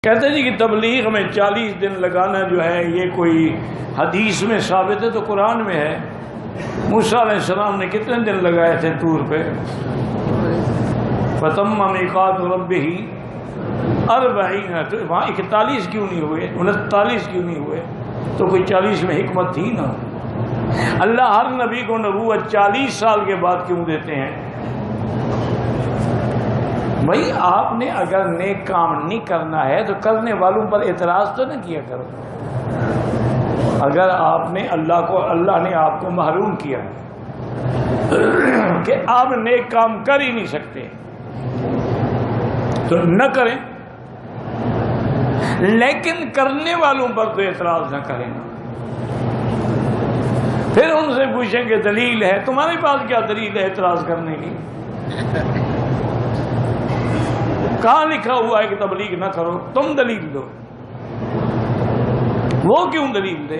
کہتے جی کہ تبلیغ میں 40 دن لگانا جو ہے یہ کوئی حدیث میں ثابت ہے تو قرآن میں ہے۔ موسیٰ علیہ السلام نے کتنے دن لگائے تھے طور پہ؟ فَتَمَّ مِيقَاتُ رَبِّهِ 40، تو وہاں 41 کیوں نہیں ہوئے، 39 کیوں نہیں ہوئے؟ تو کوئی 40 میں حکمت تھی نا۔ اللہ ہر نبی کو نبوت 40 سال کے بعد کیوں دیتے ہیں؟ بھائی آپ نے اگر نیک کام نہیں کرنا ہے تو کرنے والوں پر اعتراض تو نہ کیا کرو۔ اگر آپ نے اللہ نے آپ کو محروم کیا کہ آپ نیک کام کر ہی نہیں سکتے تو نہ کریں، لیکن کرنے والوں پر تو اعتراض نہ کریں۔ پھر ان سے پوچھیں کہ دلیل ہے، تمہارے پاس کیا دلیل ہے اعتراض کرنے کی؟ کہاں لکھا ہوا ہے کہ تبلیغ نہ کرو؟ تم دلیل دو، وہ کیوں دلیل دے؟